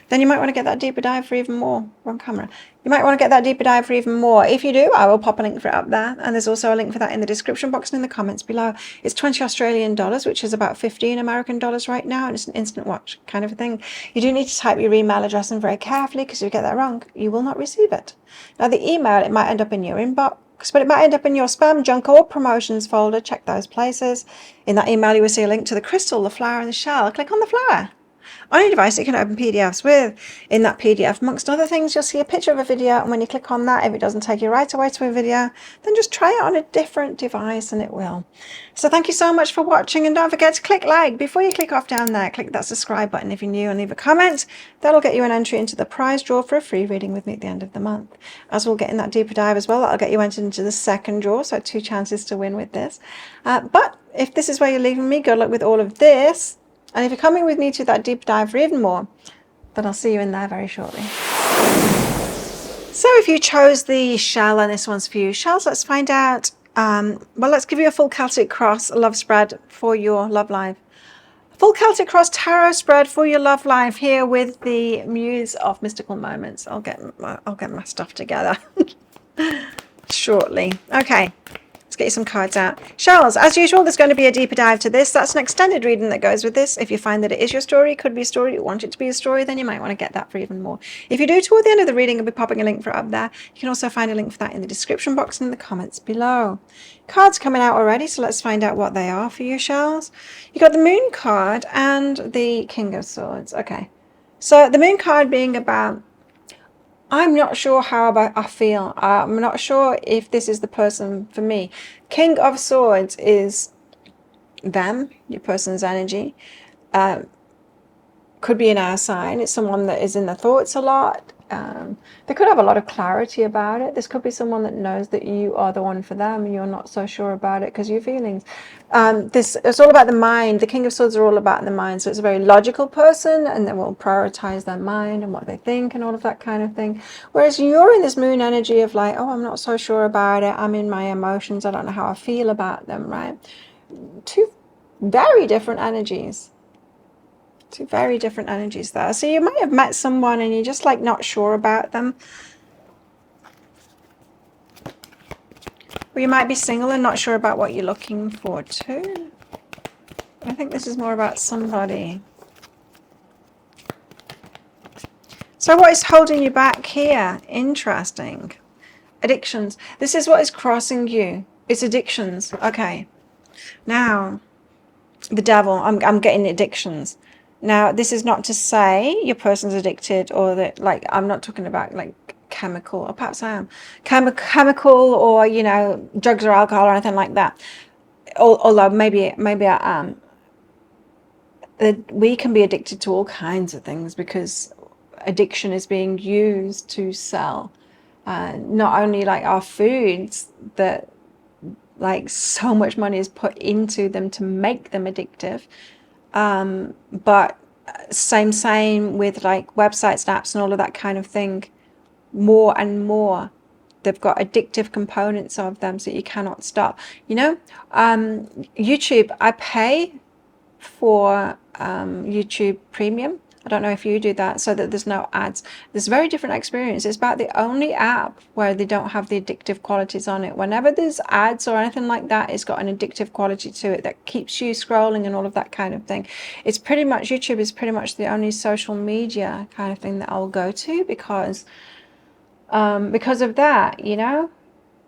then you might want to get that deeper dive for even more. Wrong camera. You might want to get that deeper dive for even more. If you do, I will pop a link for it up there. And there's also a link for that in the description box and in the comments below. It's 20 Australian dollars, which is about 15 American dollars right now. And it's an instant watch kind of a thing. You do need to type your email address in very carefully, because if you get that wrong, you will not receive it. Now, the email, it might end up in your inbox, but it might end up in your spam, junk, or promotions folder. Check those places. In that email, you will see a link to the crystal, the flower, and the shell. Click on the flower. On your device, you can open PDFs with. In that PDF, amongst other things, you'll see a picture of a video, and when you click on that, if it doesn't take you right away to a video, then just try it on a different device and it will. So thank you so much for watching, and don't forget to click like. Before you click off down there, click that subscribe button if you're new and leave a comment. That'll get you an entry into the prize draw for a free reading with me at the end of the month. As we'll get in that deeper dive as well, that'll get you entered into the second draw, so 2 chances to win with this. But if this is where you're leaving me, good luck with all of this. And if you're coming with me to that deep dive for even more, then I'll see you in there very shortly. So if you chose the shell and this one's for you, shells, let's find out. Well, let's give you a full Celtic Cross love spread for your love life. Full Celtic Cross tarot spread for your love life here with the Muse of Mystical Moments. I'll get my stuff together shortly. Okay. Let's get you some cards out. Shells, as usual, there's going to be a deeper dive to this. That's an extended reading that goes with this. If you find that it is your story, it could be a story, you want it to be a story, then you might want to get that for even more. If you do, toward the end of the reading, I'll be popping a link for it up there. You can also find a link for that in the description box and in the comments below. Cards coming out already, so let's find out what they are for you, Shells. You got the Moon card and the King of Swords. Okay, so the Moon card being about, I'm not sure how I feel. I'm not sure if this is the person for me. King of Swords is them, your person's energy. Could be an air sign. It's someone that is in their thoughts a lot. They could have a lot of clarity about it. This could be someone that knows that you are the one for them and you're not so sure about it because of your feelings. It's all about the mind. The King of Swords are all about the mind. So it's a very logical person, and they will prioritize their mind and what they think and all of that kind of thing. Whereas you're in this moon energy of like, oh, I'm not so sure about it. I'm in my emotions. I don't know how I feel about them, right? Two very different energies. Two very different energies there. So you might have met someone and you're just like not sure about them. Or you might be single and not sure about what you're looking for too. I think this is more about somebody. So what is holding you back here? Interesting. Addictions. This is what is crossing you. It's addictions. Okay. Now, the devil. I'm getting addictions. Now, this is not to say your person's addicted, or that, like, I'm not talking about like chemical, or perhaps I am, chemical, or, you know, drugs or alcohol or anything like that. Although maybe I am. We can be addicted to all kinds of things because addiction is being used to sell not only like our foods, that like so much money is put into them to make them addictive. But same with like websites and apps and all of that kind of thing. More and more, they've got addictive components of them, so you cannot stop. You know, YouTube, I pay for YouTube Premium. I don't know if you do that, so that there's no ads. There's a very different experience. It's about the only app where they don't have the addictive qualities on it. Whenever there's ads or anything like that, it's got an addictive quality to it that keeps you scrolling and all of that kind of thing. It's pretty much, YouTube is pretty much the only social media kind of thing that I'll go to because of that, you know,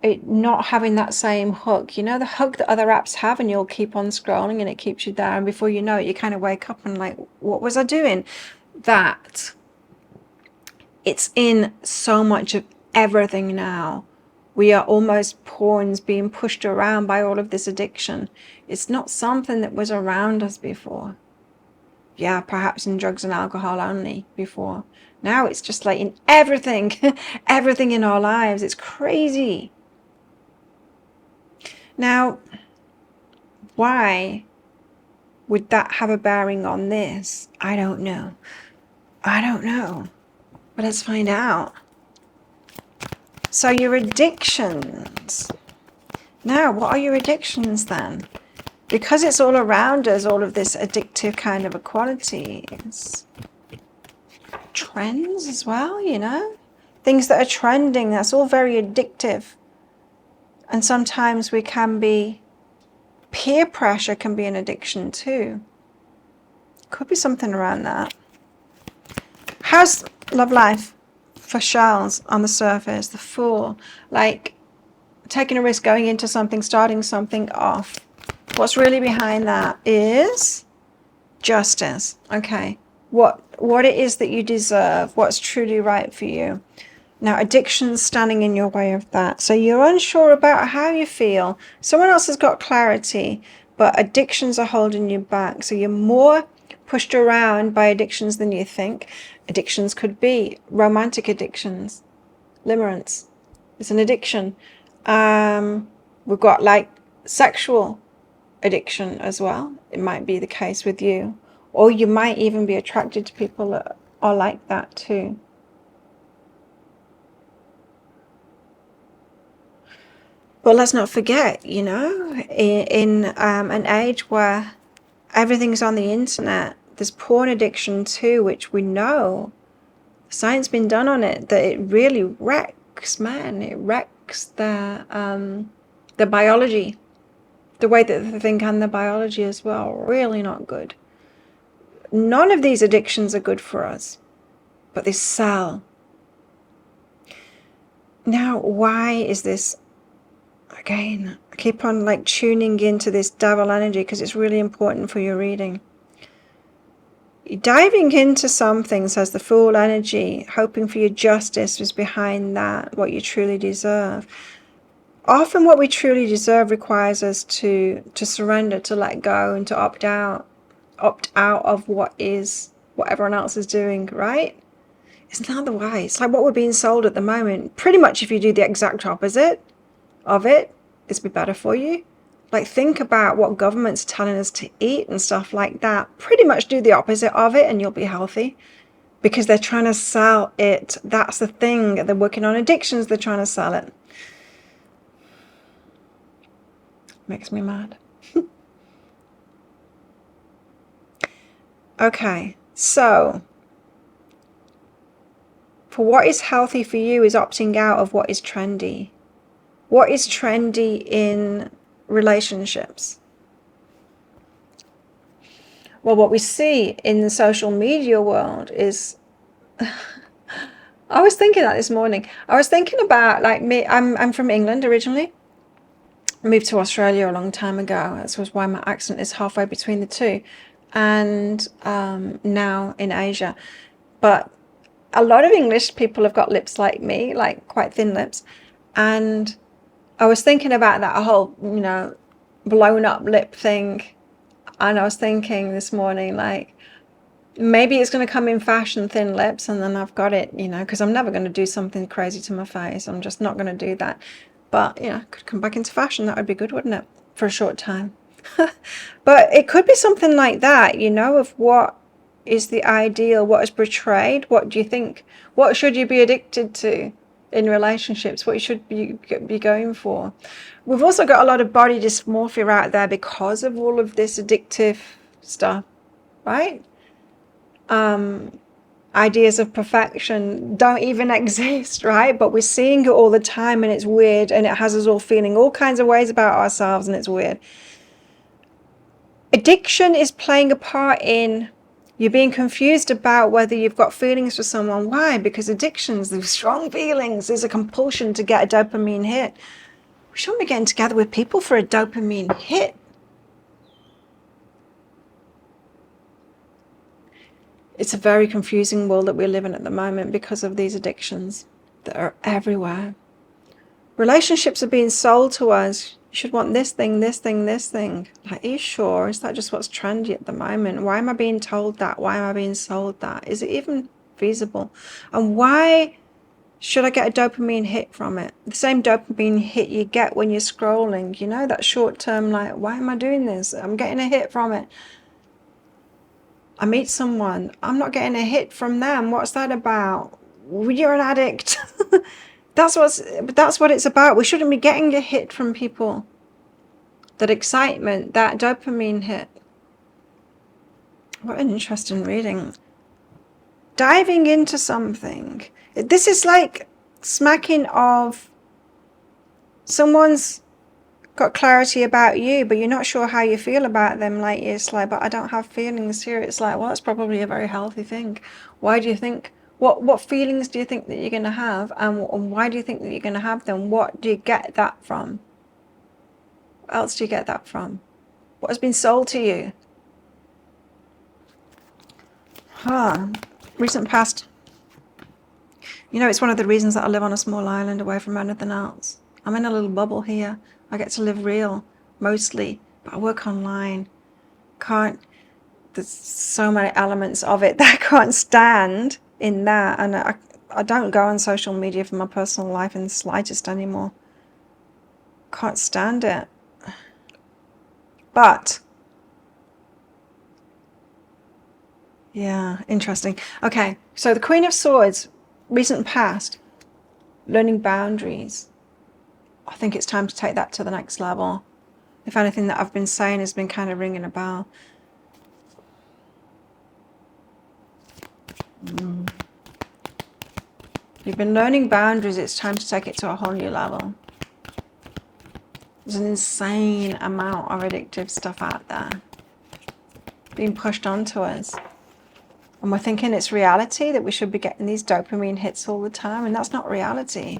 it not having that same hook, you know, the hook that other apps have, and you'll keep on scrolling and it keeps you there, and before you know it, you kind of wake up and like, what was I doing? That it's in so much of everything now. We are almost pawns being pushed around by all of this addiction. It's not something that was around us before. Yeah, perhaps in drugs and alcohol only before. Now it's just like in everything, everything in our lives. It's crazy. Now, why would that have a bearing on this? I don't know. I don't know. But let's find out. So your addictions. Now, what are your addictions then? Because it's all around us, all of this addictive kind of qualities. Trends as well, you know? Things that are trending, that's all very addictive. And sometimes we can be, peer pressure can be an addiction too. Could be something around that. How's love life for shells on the surface? The Fool, like taking a risk, going into something, starting something off. What's really behind that is justice. Okay, what it is that you deserve, what's truly right for you. Now, addiction's standing in your way of that. So you're unsure about how you feel. Someone else has got clarity, but addictions are holding you back. So you're more pushed around by addictions than you think. Addictions could be romantic addictions. Limerence is an addiction. We've got like sexual addiction as well. It might be the case with you. Or you might even be attracted to people that are like that too. But let's not forget, you know, in an age where everything's on the internet, there's porn addiction too, which we know, science been done on it, that it really wrecks, man. It wrecks their biology, the way that they think, and the biology as well. Really not good. None of these addictions are good for us, but they sell. Now, why is this? Again, I keep on like tuning into this devil energy because it's really important for your reading. You're diving into something, says the Fool energy, hoping for your justice was behind that, what you truly deserve. Often what we truly deserve requires us to surrender, to let go, and to opt out of what everyone else is doing, right? Isn't that the way? It's like what we're being sold at the moment. Pretty much if you do the exact opposite of it, this will be better for you. Like, think about what government's telling us to eat and stuff like that. Pretty much do the opposite of it and you'll be healthy, because they're trying to sell it. That's the thing. They're working on addictions. They're trying to sell it. Makes me mad. Okay, so for what is healthy for you is opting out of what is trendy. What is trendy in relationships? Well, what we see in the social media world is I was thinking that this morning. I was thinking about, like, me. I'm from England originally. I moved to Australia a long time ago. That's was why my accent is halfway between the two, and now in Asia. But a lot of English people have got lips like me, like quite thin lips, and I was thinking about that whole, you know, blown up lip thing. And I was thinking this morning, like, maybe it's going to come in fashion, thin lips, and then I've got it, you know, because I'm never going to do something crazy to my face. I'm just not going to do that. But, you know, it could come back into fashion. That would be good, wouldn't it? For a short time. But it could be something like that, you know, of what is the ideal, what is portrayed. What do you think? What should you be addicted to in relationships? What you should be going for? We've also got a lot of body dysmorphia out there because of all of this addictive stuff, right? ideas of perfection don't even exist, right? But we're seeing it all the time, and it's weird, and it has us all feeling all kinds of ways about ourselves, and it's weird. Addiction is playing a part in you being confused about whether you've got feelings for someone. Why? Because addictions, these strong feelings, there's a compulsion to get a dopamine hit. We shouldn't be getting together with people for a dopamine hit. It's a very confusing world that we live in at the moment because of these addictions that are everywhere. Relationships are being sold to us. You should want this thing, this thing, this thing. Like, are you sure? Is that just what's trendy at the moment? Why am I being told that? Why am I being sold that? Is it even feasible? And why should I get a dopamine hit from it? The same dopamine hit you get when you're scrolling. You know, that short term, like, why am I doing this? I'm getting a hit from it. I meet someone, I'm not getting a hit from them. What's that about? You're an addict. That's what it's about. We shouldn't be getting a hit from people. That excitement, that dopamine hit. What an interesting reading. Diving into something. This is like smacking of someone's got clarity about you, but you're not sure how you feel about them. Like, it's like, but I don't have feelings here. It's like, well, that's probably a very healthy thing. Why do you think, what feelings do you think that you're going to have? And why do you think that you're going to have them? What do you get that from? What else do you get that from? What has been sold to you? Recent past. You know, it's one of the reasons that I live on a small island away from anything else. I'm in a little bubble here. I get to live real, mostly, but I work online. There's so many elements of it that I can't stand in that. And I don't go on social media for my personal life in the slightest anymore. Can't stand it. But, yeah, interesting. Okay, so the Queen of Swords, recent past, learning boundaries. I think it's time to take that to the next level. If anything that I've been saying has been kind of ringing a bell. You've been learning boundaries, it's time to take it to a whole new level. There's an insane amount of addictive stuff out there being pushed onto us. And we're thinking it's reality, that we should be getting these dopamine hits all the time, and that's not reality.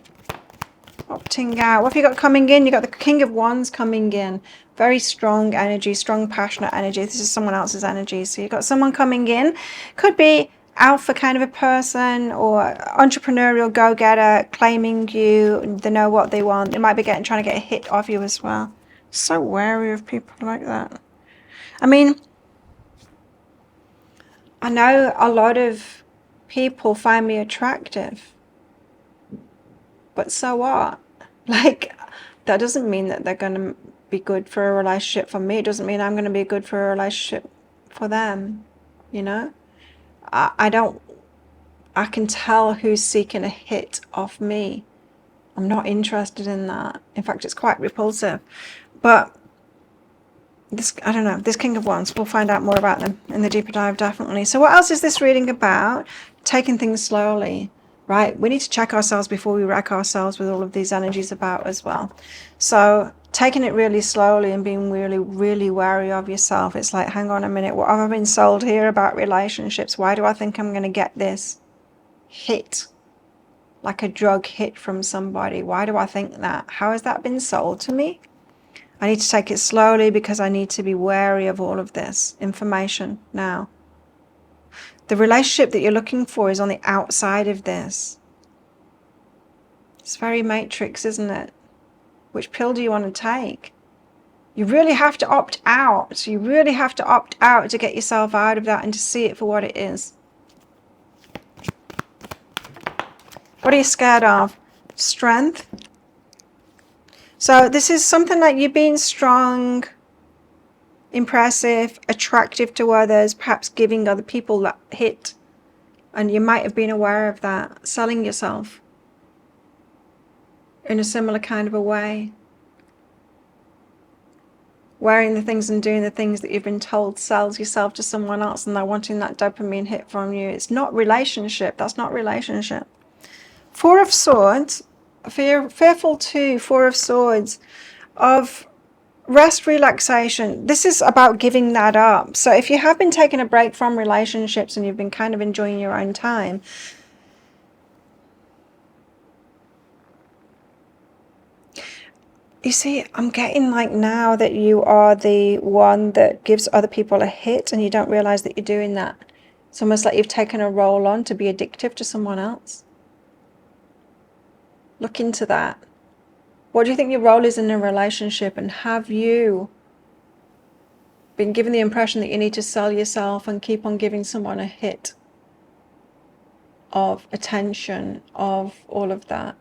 Opting out. What have you got coming in? You got the King of Wands coming in. Very strong energy, strong, passionate energy. This is someone else's energy. So you've got someone coming in. Could be alpha kind of a person, or entrepreneurial go-getter, claiming you. They know what they want. They might be trying to get a hit off you as well. So wary of people like that. I mean, I know a lot of people find me attractive. But so what? Like, that doesn't mean that they're going to be good for a relationship for me. It doesn't mean I'm going to be good for a relationship for them, you know? I can tell who's seeking a hit off me. I'm not interested in that. In fact, it's quite repulsive. But I don't know, this King of Wands, we'll find out more about them in the deeper dive, definitely. So what else is this reading about? Taking things slowly. Right, we need to check ourselves before we wreck ourselves with all of these energies about as well. So taking it really slowly and being really, really wary of yourself. It's like, hang on a minute, what have I been sold here about relationships? Why do I think I'm going to get this hit, like a drug hit from somebody? Why do I think that? How has that been sold to me? I need to take it slowly because I need to be wary of all of this information now. The relationship that you're looking for is on the outside of this. It's very Matrix, isn't it? Which pill do you want to take? You really have to opt out. You really have to opt out to get yourself out of that and to see it for what it is. What are you scared of? Strength. So this is something like you being strong, impressive, attractive to others, perhaps giving other people that hit. And you might have been aware of that, selling yourself in a similar kind of a way. wearing the things and doing the things that you've been told sells yourself to someone else, and they're wanting that dopamine hit from you. It's not relationship. That's not relationship. Four of Swords, fearful too, Four of Swords, of rest, relaxation. This is about giving that up. So if you have been taking a break from relationships and you've been kind of enjoying your own time, you see, I'm getting like now that you are the one that gives other people a hit and you don't realize that you're doing that. It's almost like you've taken a role on to be addictive to someone else. Look into that. What do you think your role is in a relationship, and have you been given the impression that you need to sell yourself and keep on giving someone a hit of attention, of all of that?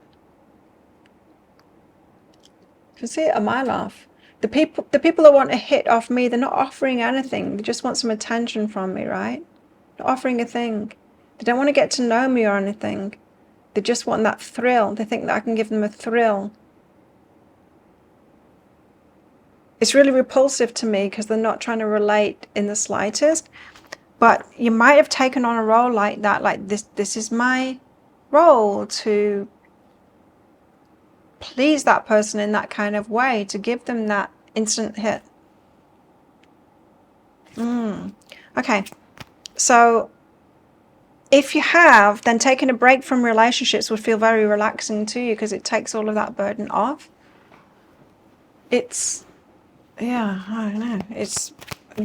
You can see it on my life. The people that want a hit off me, they're not offering anything. They just want some attention from me, right? Not offering a thing. They don't want to get to know me or anything. They just want that thrill. They think that I can give them a thrill. It's really repulsive to me because they're not trying to relate in the slightest. But you might have taken on a role like that, like this is my role to please that person in that kind of way, to give them that instant hit. Okay, so if you have, then taking a break from relationships would feel very relaxing to you because it takes all of that burden off. It's, yeah, I don't know. It's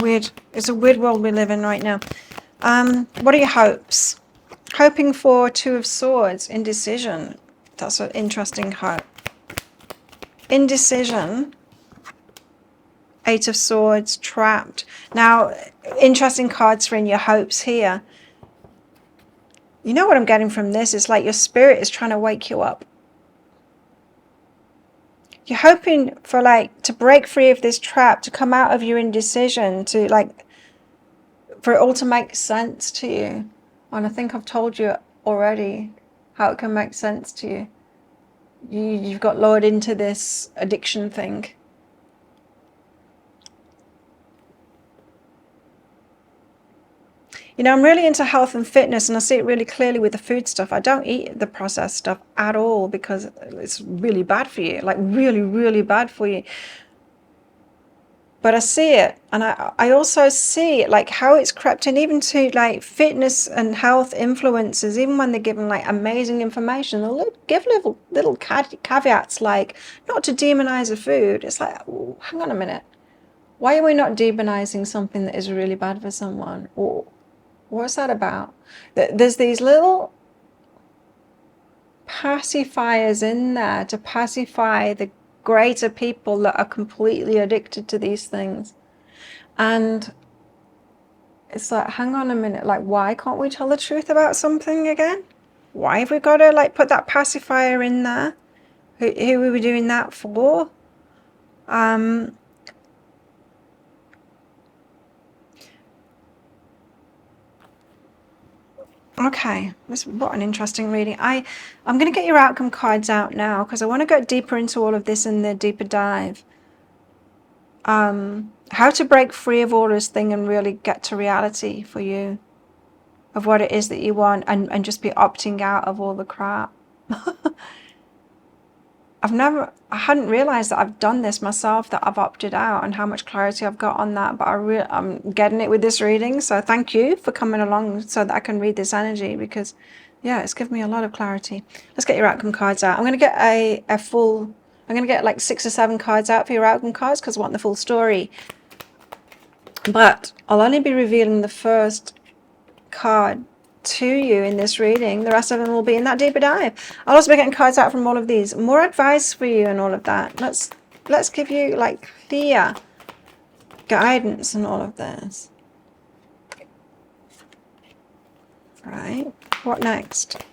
weird. It's a weird world we live in right now. What are your hopes? Hoping for Two of Swords, indecision. That's an interesting hope. Indecision. Eight of Swords, trapped. Now, interesting cards for in your hopes here. You know what I'm getting from this? It's like your spirit is trying to wake you up. You're hoping for to break free of this trap, to come out of your indecision, to for it all to make sense to you. And I think I've told you already how it can make sense to you. You've got lured into this addiction thing. You know, I'm really into health and fitness, and I see it really clearly with the food stuff. I don't eat the processed stuff at all because it's really bad for you, like really, really bad for you. But I see it, and I also see like how it's crept in even to fitness and health influencers. Even when they're given amazing information, they'll give little caveats like not to demonize the food. It's like, oh, hang on a minute, why are we not demonizing something that is really bad for someone? Or what's that about? There's these little pacifiers in there to pacify the greater people that are completely addicted to these things. And it's like, hang on a minute, why can't we tell the truth about something again? Why have we got to put that pacifier in there? Who are we doing that for? Okay, what an interesting reading. I'm going to get your outcome cards out now because I want to go deeper into all of this in the deeper dive. How to break free of all this thing and really get to reality for you of what it is that you want, and just be opting out of all the crap. I hadn't realized that I've done this myself, that I've opted out, and how much clarity I've got on that. But I'm getting it with this reading. So thank you for coming along so that I can read this energy, because yeah, it's given me a lot of clarity. Let's get your outcome cards out. I'm going to get I'm going to get 6 or 7 cards out for your outcome cards because I want the full story. But I'll only be revealing the first card to you in this reading. The rest of them will be in that deeper dive. I'll also be getting cards out from all of these. More advice for you and all of that. Let's give you clear guidance and all of this. Right. What next?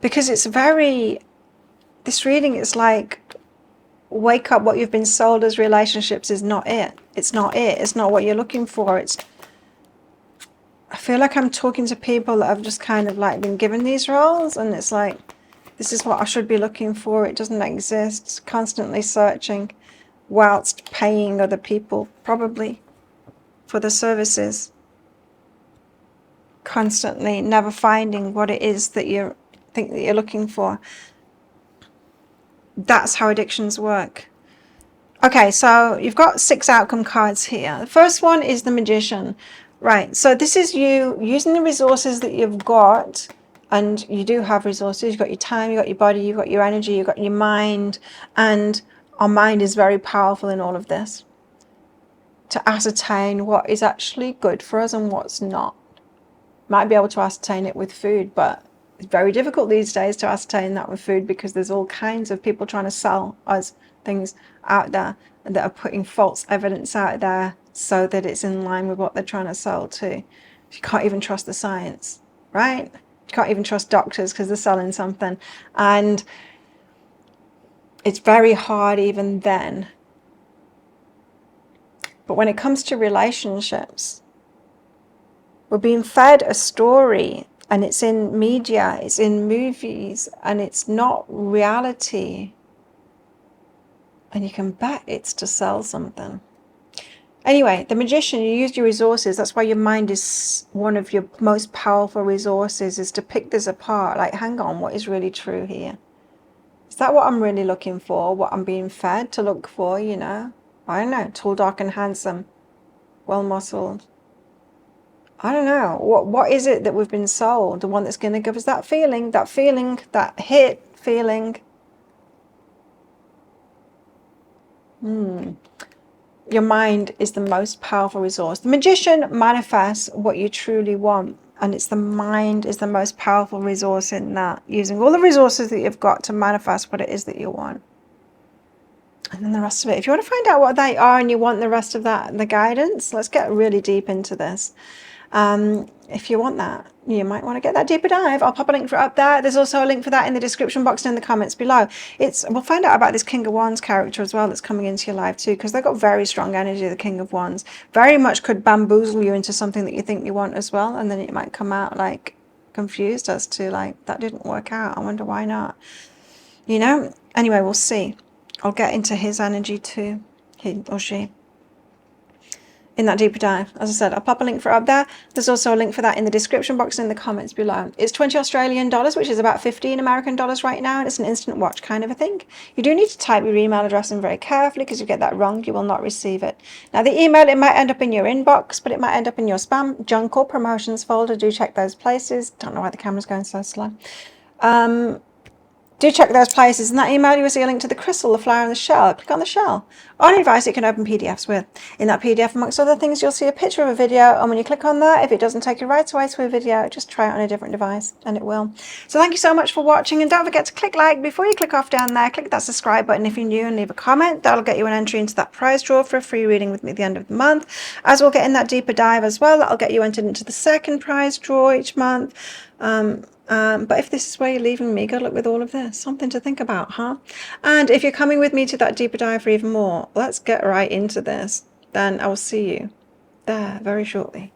Because it's this reading is wake up, what you've been sold as relationships is not it. It's not it. It's not what you're looking for. I feel like I'm talking to people that have just kind of been given these roles, and it's like, This is what I should be looking for. It doesn't exist. Constantly searching whilst paying other people, probably, for the services. Constantly never finding what it is that you think that you're looking for. That's how addictions work. Okay, so you've got 6 outcome cards here. The first one is the Magician. Right, so this is you using the resources that you've got, and you do have resources. You've got your time, you've got your body, you've got your energy, you've got your mind, and our mind is very powerful in all of this to ascertain what is actually good for us and what's not. Might be able to ascertain it with food, but it's very difficult these days to ascertain that with food because there's all kinds of people trying to sell us things out there and that are putting false evidence out there so that it's in line with what they're trying to sell to. You can't even trust the science, right? You can't even trust doctors because they're selling something. And it's very hard even then. But when it comes to relationships, we're being fed a story, and it's in media, it's in movies, and it's not reality. And you can bet it's to sell something. Anyway, the Magician, you use your resources. That's why your mind is one of your most powerful resources, is to pick this apart. Like, hang on, what is really true here? Is that what I'm really looking for? What I'm being fed to look for, you know? I don't know. Tall, dark, and handsome. Well-muscled. I don't know. What is it that we've been sold? The one that's going to give us that feeling, that hit feeling. Your mind is the most powerful resource. The Magician manifests what you truly want. And it's the mind is the most powerful resource in that. Using all the resources that you've got to manifest what it is that you want. And then the rest of it. If you want to find out what they are and you want the rest of that, the guidance, let's get really deep into this. If you want that, you might want to get that deeper dive. I'll pop a link for it up there. There's also a link for that in the description box and in the comments below. We'll find out about this King of Wands character as well that's coming into your life too, because they've got very strong energy, the King of Wands. Very much could bamboozle you into something that you think you want as well, and then it might come out like confused as to like, that didn't work out. I wonder why not. You know? Anyway, we'll see. I'll get into his energy too, he or she, in that deeper dive. As I said, I'll pop a link for it up there. There's also a link for that in the description box and in the comments below. It's 20 Australian dollars, which is about 15 American dollars right now, and it's an instant watch kind of a thing. You do need to type your email address in very carefully, because if you get that wrong, you will not receive it. Now, the email, it might end up in your inbox, but it might end up in your spam, junk, or promotions folder. Do check those places. Don't know why the camera's going so slow. Do check those places. In that email, you will see a link to the crystal, the flower, and the shell. Click on the shell. Only advice you can open PDFs with. In that PDF, amongst other things, you'll see a picture of a video. And when you click on that, if it doesn't take you right away to a video, just try it on a different device, and it will. So thank you so much for watching. And don't forget to click like before you click off down there. Click that subscribe button if you're new and leave a comment. That'll get you an entry into that prize draw for a free reading with me at the end of the month. As we'll get in that deeper dive as well, that'll get you entered into the second prize draw each month. But if this is where you're leaving me, good luck with all of this. Something to think about, huh? And if you're coming with me to that deeper dive for even more, let's get right into this. Then I will see you there very shortly.